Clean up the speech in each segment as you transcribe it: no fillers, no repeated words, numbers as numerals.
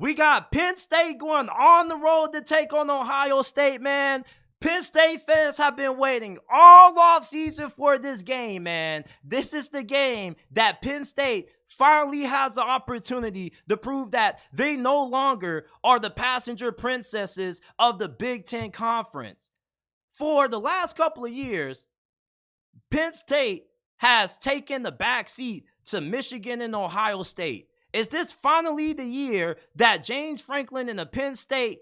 We got Penn State going on the road to take on Ohio State, man. Penn State fans have been waiting all offseason for this game, man. This is the game that Penn State finally has the opportunity to prove that they no longer are the passenger princesses of the Big Ten Conference. For the last couple of years, Penn State has taken the back seat to Michigan and Ohio State. Is this finally the year that James Franklin and the Penn State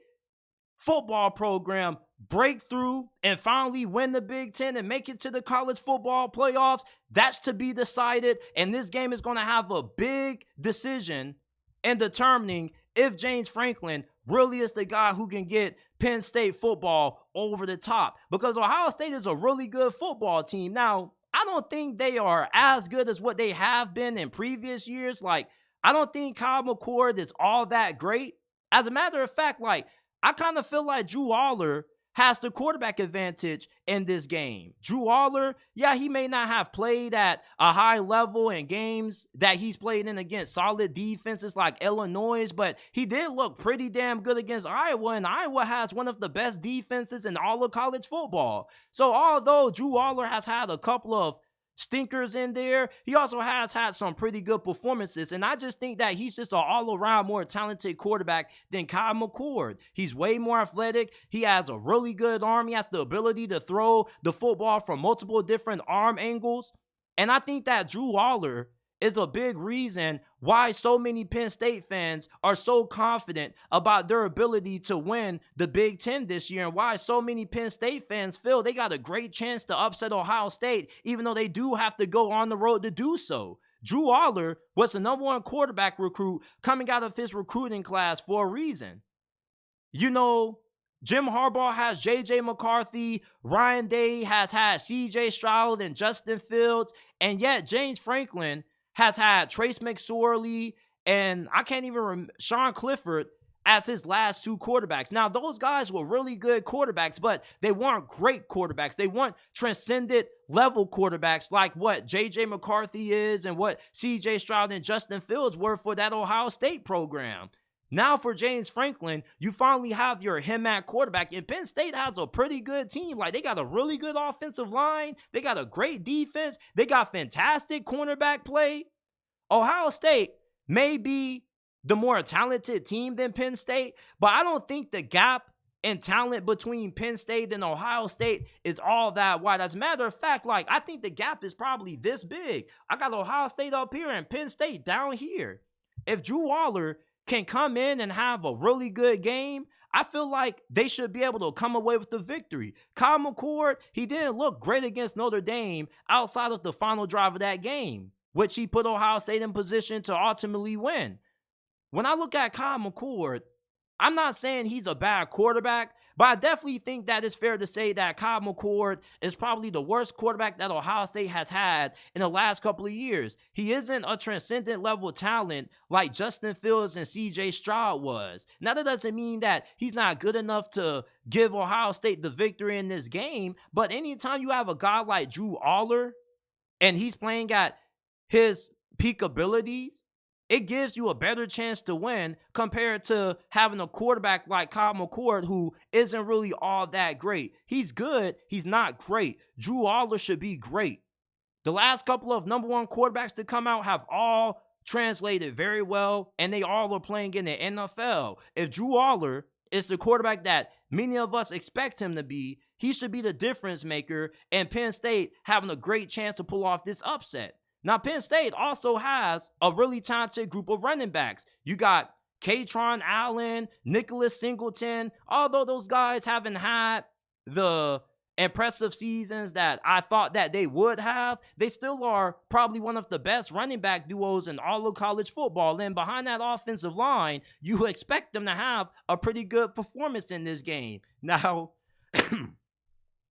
football program break through and finally win the Big Ten and make it to the college football playoffs? That's to be decided, and this game is going to have a big decision in determining if James Franklin really is the guy who can get Penn State football over the top, because Ohio State is a really good football team. Now, I don't think they are as good as what they have been in previous years. Like, I don't think Kyle McCord is all that great. As a matter of fact, I kind of feel like Drew Aller has the quarterback advantage in this game. Drew Aller, yeah, he may not have played at a high level in games that he's played in against solid defenses like Illinois, but he did look pretty damn good against Iowa, and Iowa has one of the best defenses in all of college football. So although Drew Aller has had a couple of stinkers in there, he also has had some pretty good performances, and I just think that he's just an all-around more talented quarterback than Kyle McCord. He's way more athletic. He has a really good arm. He has the ability to throw the football from multiple different arm angles, and I think that Drew Aller is a big reason why so many Penn State fans are so confident about their ability to win the Big Ten this year, and why so many Penn State fans feel they got a great chance to upset Ohio State, even though they do have to go on the road to do so. Drew Aller was the #1 quarterback recruit coming out of his recruiting class for a reason. You know, Jim Harbaugh has J.J. McCarthy, Ryan Day has had C.J. Stroud and Justin Fields, and yet James Franklin has had Trace McSorley and I can't even remember Sean Clifford as his last two quarterbacks. Now, those guys were really good quarterbacks, but they weren't great quarterbacks. They weren't transcendent level quarterbacks like what J.J. McCarthy is and what C.J. Stroud and Justin Fields were for that Ohio State program. Now for James Franklin, you finally have your him at quarterback, and Penn State has a pretty good team. Like, they got a really good offensive line. They got a great defense. They got fantastic cornerback play. Ohio State may be the more talented team than Penn State, but I don't think the gap in talent between Penn State and Ohio State is all that wide. As a matter of fact, I think the gap is probably this big. I got Ohio State up here and Penn State down here. If Drew Aller can come in and have a really good game, I feel like they should be able to come away with the victory. Kyle McCord, he didn't look great against Notre Dame outside of the final drive of that game, which he put Ohio State in position to ultimately win. When I look at Kyle McCord, I'm not saying he's a bad quarterback, but I definitely think that it's fair to say that Kyle McCord is probably the worst quarterback that Ohio State has had in the last couple of years. He isn't a transcendent level talent like Justin Fields and C.J. Stroud was. Now, that doesn't mean that he's not good enough to give Ohio State the victory in this game, but anytime you have a guy like Drew Aller and he's playing at his peak abilities, it gives you a better chance to win compared to having a quarterback like Kyle McCord who isn't really all that great. He's good. He's not great. Drew Aller should be great. The last couple of #1 quarterbacks to come out have all translated very well, and they all are playing in the NFL. If Drew Aller is the quarterback that many of us expect him to be, he should be the difference maker, and Penn State having a great chance to pull off this upset. Now, Penn State also has a really talented group of running backs. You got Katron Allen, Nicholas Singleton. Although those guys haven't had the impressive seasons that I thought that they would have, they still are probably one of the best running back duos in all of college football. And behind that offensive line, you expect them to have a pretty good performance in this game. Now,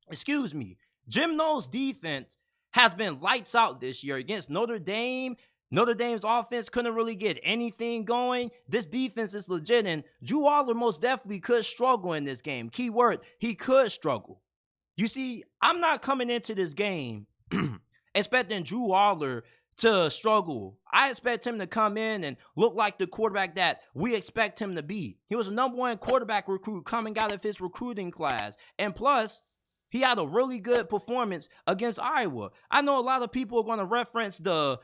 excuse me, Jim Knowles' defense has been lights out this year against Notre Dame. Notre Dame's offense couldn't really get anything going. This defense is legit, and Drew Aller most definitely could struggle in this game. Keyword, he could struggle. You see, I'm not coming into this game expecting Drew Aller to struggle. I expect him to come in and look like the quarterback that we expect him to be. He was a #1 quarterback recruit coming out of his recruiting class. And plus, he had a really good performance against Iowa. I know a lot of people are going to reference the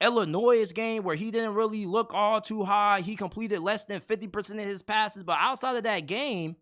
Illinois game where he didn't really look all too high. He completed less than 50% of his passes. But outside of that game,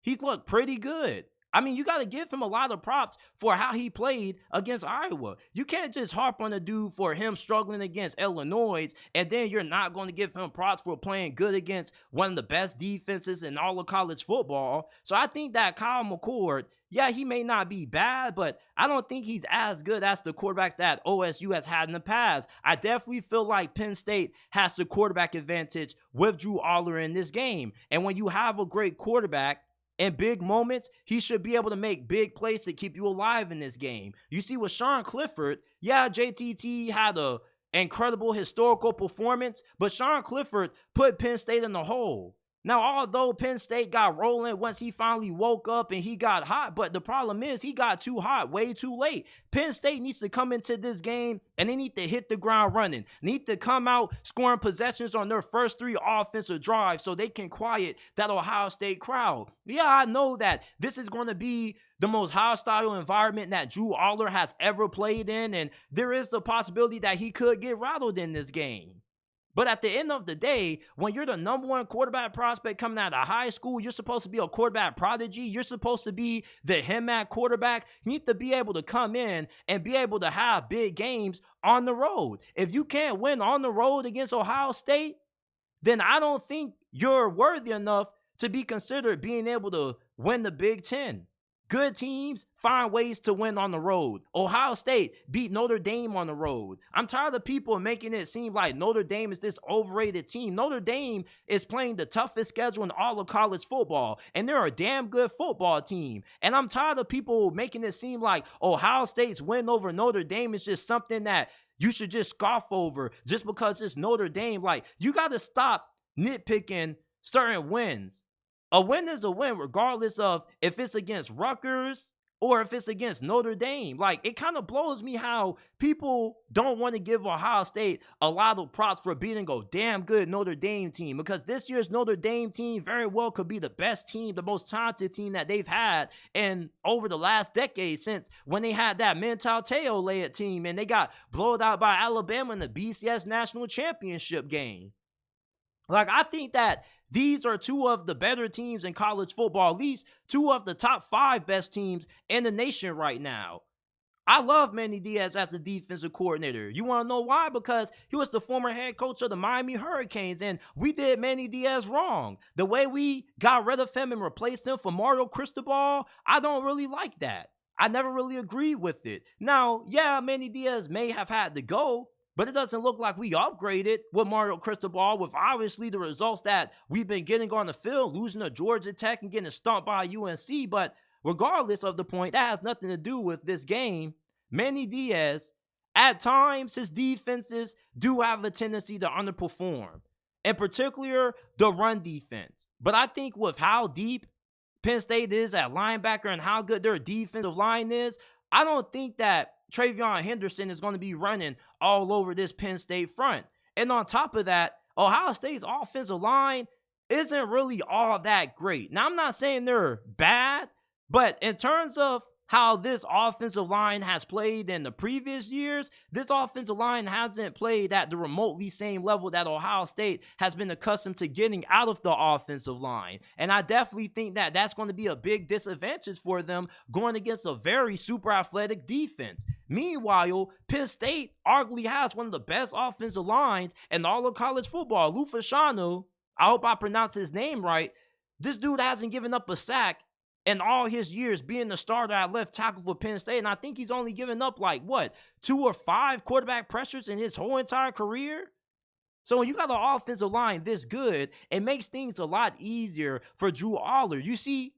he's looked pretty good. I mean, you got to give him a lot of props for how he played against Iowa. You can't just harp on the dude for him struggling against Illinois, and then you're not going to give him props for playing good against one of the best defenses in all of college football. So I think that Kyle McCord, yeah, he may not be bad, but I don't think he's as good as the quarterbacks that OSU has had in the past. I definitely feel like Penn State has the quarterback advantage with Drew Aller in this game. And when you have a great quarterback, in big moments, he should be able to make big plays to keep you alive in this game. You see with Sean Clifford, yeah, JTT had a incredible historical performance, but Sean Clifford put Penn State in the hole. Now, although Penn State got rolling once he finally woke up and he got hot, but the problem is he got too hot way too late. Penn State needs to come into this game and they need to hit the ground running. Need to come out scoring possessions on their first 3 offensive drives so they can quiet that Ohio State crowd. Yeah, I know that this is going to be the most hostile environment that Drew Aller has ever played in, and there is the possibility that he could get rattled in this game. But at the end of the day, when you're the #1 quarterback prospect coming out of high school, you're supposed to be a quarterback prodigy. You're supposed to be the him-at quarterback. You need to be able to come in and be able to have big games on the road. If you can't win on the road against Ohio State, then I don't think you're worthy enough to be considered being able to win the Big Ten. Good teams find ways to win on the road. Ohio State beat Notre Dame on the road. I'm tired of people making it seem like Notre Dame is this overrated team. Notre Dame is playing the toughest schedule in all of college football, and they're a damn good football team. And I'm tired of people making it seem like Ohio State's win over Notre Dame is just something that you should just scoff over just because it's Notre Dame. Like, you got to stop nitpicking certain wins. A win is a win regardless of if it's against Rutgers or if it's against Notre Dame. Like, it kind of blows me how people don't want to give Ohio State a lot of props for beating a damn good Notre Dame team, because this year's Notre Dame team very well could be the best team, the most talented team that they've had in over the last decade, since when they had that Mental Teo-led team and they got blown out by Alabama in the BCS National Championship game. Like, I think that these are 2 of the better teams in college football, at least 2 of the top 5 best teams in the nation right now. I love Manny Diaz as a defensive coordinator. You want to know why? Because he was the former head coach of the Miami Hurricanes, and we did Manny Diaz wrong. The way we got rid of him and replaced him for Mario Cristobal, I don't really like that. I never really agreed with it. Now, yeah, Manny Diaz may have had to go, but it doesn't look like we upgraded with Mario Cristobal, with obviously the results that we've been getting on the field, losing to Georgia Tech and getting stomped by UNC. But regardless of the point, that has nothing to do with this game. Manny Diaz, at times, his defenses do have a tendency to underperform, in particular, the run defense. But I think with how deep Penn State is at linebacker and how good their defensive line is, I don't think that Travion Henderson is going to be running all over this Penn State front. And on top of that, Ohio State's offensive line isn't really all that great. Now, I'm not saying they're bad, but in terms of how this offensive line has played in the previous years, this offensive line hasn't played at the remotely same level that Ohio State has been accustomed to getting out of the offensive line. And I definitely think that that's going to be a big disadvantage for them going against a very super athletic defense. Meanwhile, Penn State arguably has one of the best offensive lines in all of college football. Lou Fashanu, I hope I pronounced his name right. This dude hasn't given up a sack in all his years being the starter at left tackle for Penn State. And I think he's only given up 2 or 5 quarterback pressures in his whole entire career. So when you got an offensive line this good, it makes things a lot easier for Drew Aller. You see,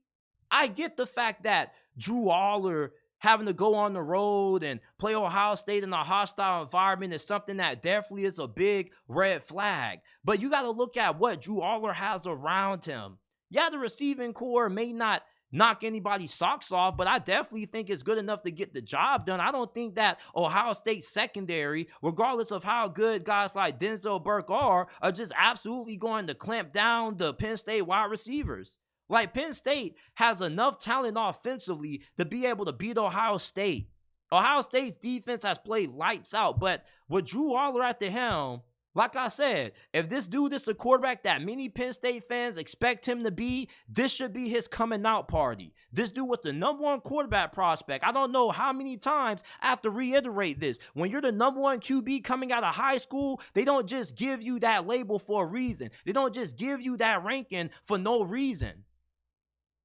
I get the fact that Drew Aller having to go on the road and play Ohio State in a hostile environment is something that definitely is a big red flag. But you got to look at what Drew Aller has around him. Yeah, the receiving core may not knock anybody's socks off, but I definitely think it's good enough to get the job done. I don't think that Ohio State secondary, regardless of how good guys like Denzel Burke are just absolutely going to clamp down the Penn State wide receivers. Like, Penn State has enough talent offensively to be able to beat Ohio State. Ohio State's defense has played lights out, but with Drew Aller at the helm, like I said, if this dude is the quarterback that many Penn State fans expect him to be, this should be his coming out party. This dude was the #1 quarterback prospect. I don't know how many times I have to reiterate this. When you're the #1 QB coming out of high school, they don't just give you that label for a reason. They don't just give you that ranking for no reason.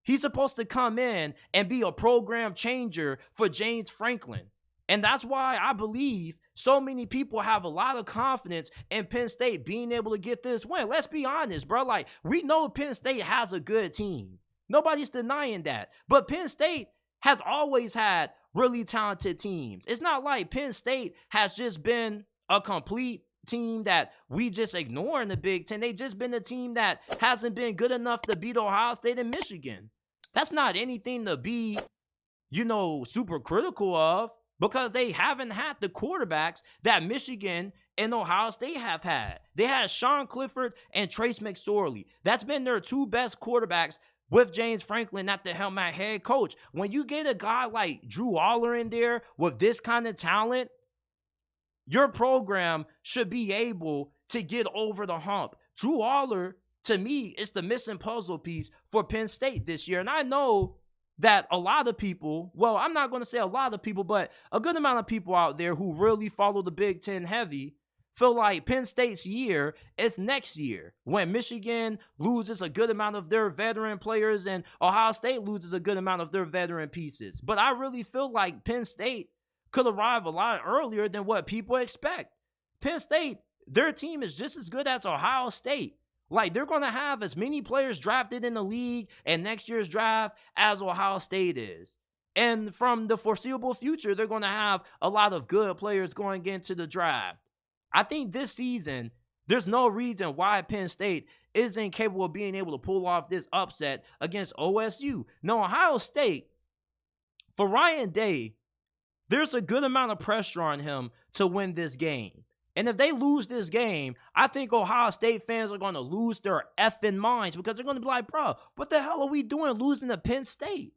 He's supposed to come in and be a program changer for James Franklin. And that's why I believe so many people have a lot of confidence in Penn State being able to get this win. Let's be honest, bro. Like, we know Penn State has a good team. Nobody's denying that. But Penn State has always had really talented teams. It's not like Penn State has just been a complete team that we just ignore in the Big Ten. They just been a team that hasn't been good enough to beat Ohio State and Michigan. That's not anything to be, super critical of, because they haven't had the quarterbacks that Michigan and Ohio State have had. They had Sean Clifford and Trace McSorley. That's been their two best quarterbacks with James Franklin at the helm at head coach. When you get a guy like Drew Aller in there with this kind of talent, your program should be able to get over the hump. Drew Aller, to me, is the missing puzzle piece for Penn State this year. And I know that a lot of people, well, I'm not going to say a lot of people, but a good amount of people out there who really follow the Big Ten heavy feel like Penn State's year is next year, when Michigan loses a good amount of their veteran players and Ohio State loses a good amount of their veteran pieces. But I really feel like Penn State could arrive a lot earlier than what people expect. Penn State, their team is just as good as Ohio State. Like, they're going to have as many players drafted in the league and next year's draft as Ohio State is. And from the foreseeable future, they're going to have a lot of good players going into the draft. I think this season, there's no reason why Penn State isn't capable of being able to pull off this upset against OSU. Now, Ohio State, for Ryan Day, there's a good amount of pressure on him to win this game. And if they lose this game, I think Ohio State fans are going to lose their effing minds, because they're going to be like, bro, what the hell are we doing losing to Penn State?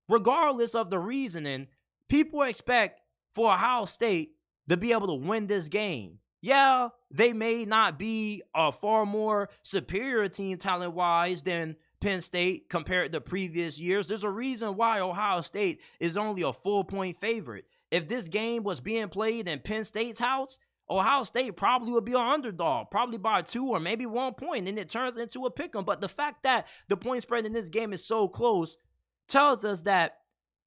Regardless of the reasoning, people expect for Ohio State to be able to win this game. Yeah, they may not be a far more superior team talent-wise than Penn State compared to previous years. There's a reason why Ohio State is only a full-point favorite. If this game was being played in Penn State's house, Ohio State probably would be an underdog, probably by 2 or maybe 1 point, and it turns into a pick 'em. But the fact that the point spread in this game is so close tells us that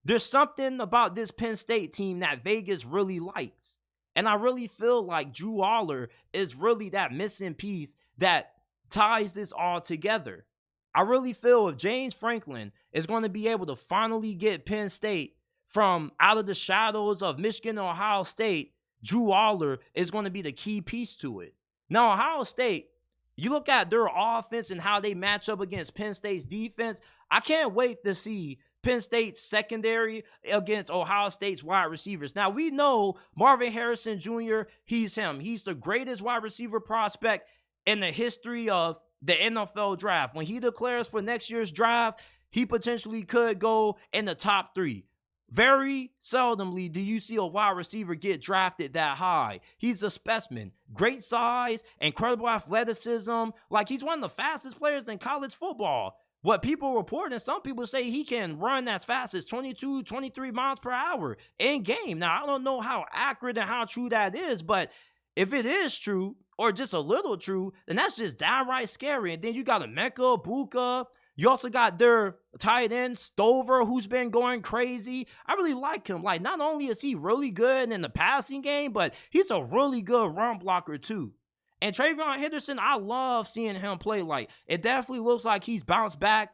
there's something about this Penn State team that Vegas really likes. And I really feel like Drew Aller is really that missing piece that ties this all together. I really feel if James Franklin is going to be able to finally get Penn State from out of the shadows of Michigan and Ohio State, Drew Aller is going to be the key piece to it. Now, Ohio State, you look at their offense and how they match up against Penn State's defense. I can't wait to see Penn State's secondary against Ohio State's wide receivers. Now, we know Marvin Harrison Jr., he's him. He's the greatest wide receiver prospect in the history of the NFL draft. When he declares for next year's draft, he potentially could go in the top 3. Very seldomly do you see a wide receiver get drafted that high. He's a specimen. Great size, incredible athleticism. Like, he's one of the fastest players in college football. What people report, and some people say he can run as fast as 22, 23 miles per hour in game. Now, I don't know how accurate and how true that is, but if it is true, or just a little true, then that's just downright scary. And then you got Emeka Egbuka. You also got their tight end, Stover, who's been going crazy. I really like him. Like, not only is he really good in the passing game, but he's a really good run blocker too. And Travion Henderson, I love seeing him play. Like, it definitely looks like he's bounced back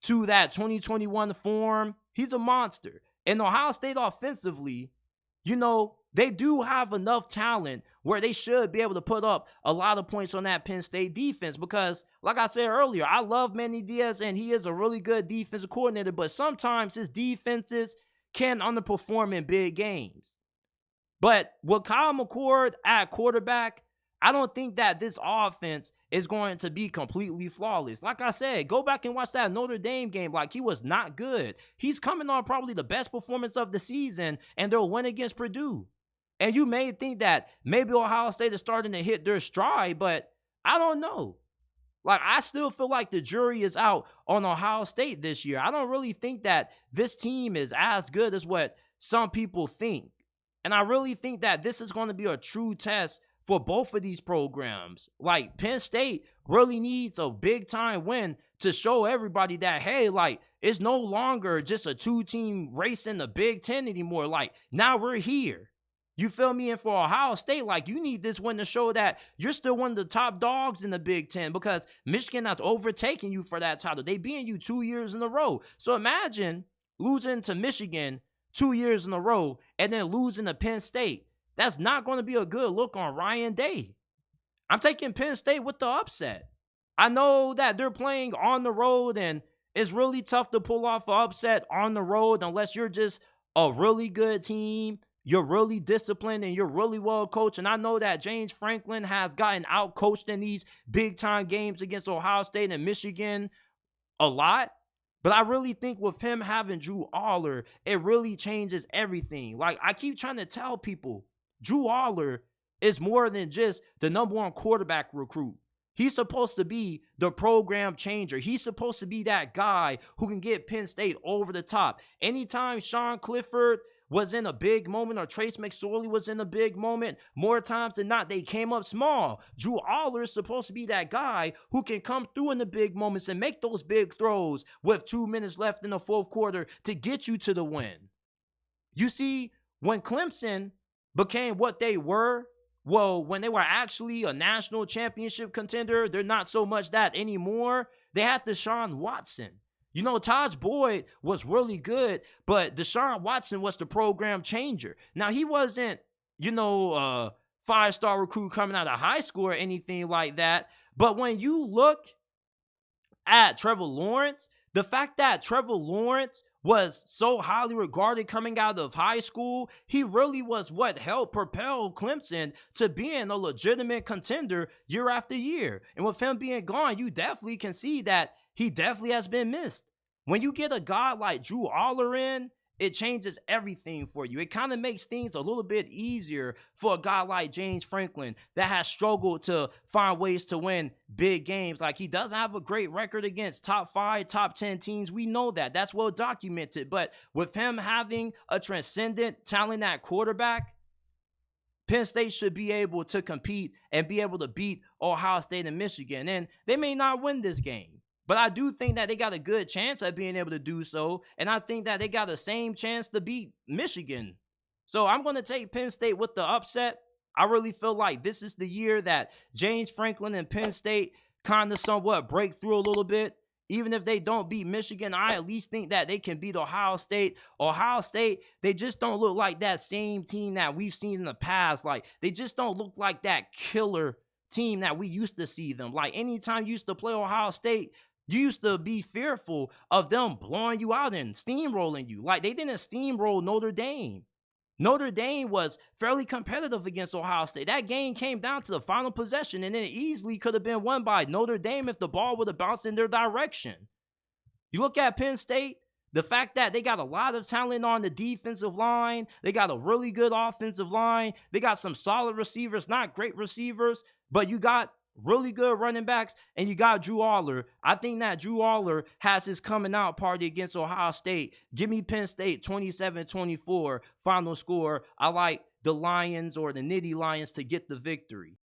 to that 2021 form. He's a monster. And Ohio State offensively, they do have enough talent where they should be able to put up a lot of points on that Penn State defense because, like I said earlier, I love Manny Diaz, and he is a really good defensive coordinator, but sometimes his defenses can underperform in big games. But with Kyle McCord at quarterback, I don't think that this offense is going to be completely flawless. Like I said, go back and watch that Notre Dame game. Like, he was not good. He's coming on probably the best performance of the season, and they'll win against Purdue. And you may think that maybe Ohio State is starting to hit their stride, but I don't know. Like, I still feel like the jury is out on Ohio State this year. I don't really think that this team is as good as what some people think. And I really think that this is going to be a true test for both of these programs. Like, Penn State really needs a big-time win to show everybody that, hey, like, it's no longer just a two-team race in the Big Ten anymore. Like, now we're here. You feel me? And for Ohio State, like, you need this win to show that you're still one of the top dogs in the Big Ten because Michigan has overtaken you for that title. They beating you 2 years in a row. So imagine losing to Michigan 2 years in a row and then losing to Penn State. That's not going to be a good look on Ryan Day. I'm taking Penn State with the upset. I know that they're playing on the road, and it's really tough to pull off an upset on the road unless you're just a really good team, you're really disciplined, and you're really well coached. And I know that James Franklin has gotten out-coached in these big-time games against Ohio State and Michigan a lot. But I really think with him having Drew Aller, it really changes everything. Like, I keep trying to tell people, Drew Aller is more than just the #1 quarterback recruit. He's supposed to be the program changer. He's supposed to be that guy who can get Penn State over the top. Anytime Sean Clifford was in a big moment or Trace McSorley was in a big moment, more times than not, they came up small. Drew Aller is supposed to be that guy who can come through in the big moments and make those big throws with 2 minutes left in the fourth quarter to get you to the win. You see, when Clemson became what they were, well, when they were actually a national championship contender, they're not so much that anymore. They had Deshaun Watson. You know, Taj Boyd was really good, but Deshaun Watson was the program changer. Now, he wasn't, you know, a 5-star recruit coming out of high school or anything like that. But when you look at Trevor Lawrence, the fact that Trevor Lawrence was so highly regarded coming out of high school, he really was what helped propel Clemson to being a legitimate contender year after year. And with him being gone, you definitely can see that he definitely has been missed. When you get a guy like Drew Aller in, it changes everything for you. It kind of makes things a little bit easier for a guy like James Franklin that has struggled to find ways to win big games. Like, he doesn't have a great record against top 5, top 10 teams. We know that. That's well documented. But with him having a transcendent talent at quarterback, Penn State should be able to compete and be able to beat Ohio State and Michigan. And they may not win this game, but I do think that they got a good chance at being able to do so. And I think that they got the same chance to beat Michigan. So I'm going to take Penn State with the upset. I really feel like this is the year that James Franklin and Penn State kind of somewhat break through a little bit. Even if they don't beat Michigan, I at least think that they can beat Ohio State. Ohio State, they just don't look like that same team that we've seen in the past. Like, they just don't look like that killer team that we used to see them. Like, anytime you used to play Ohio State, you used to be fearful of them blowing you out and steamrolling you. Like, they didn't steamroll Notre Dame. Notre Dame was fairly competitive against Ohio State. That game came down to the final possession, and it easily could have been won by Notre Dame if the ball would have bounced in their direction. You look at Penn State, the fact that they got a lot of talent on the defensive line, they got a really good offensive line, they got some solid receivers, not great receivers, but you got really good running backs, and you got Drew Aller. I think that Drew Aller has his coming out party against Ohio State. Give me Penn State 27-24 final score. I like the Lions or the Nittany Lions to get the victory.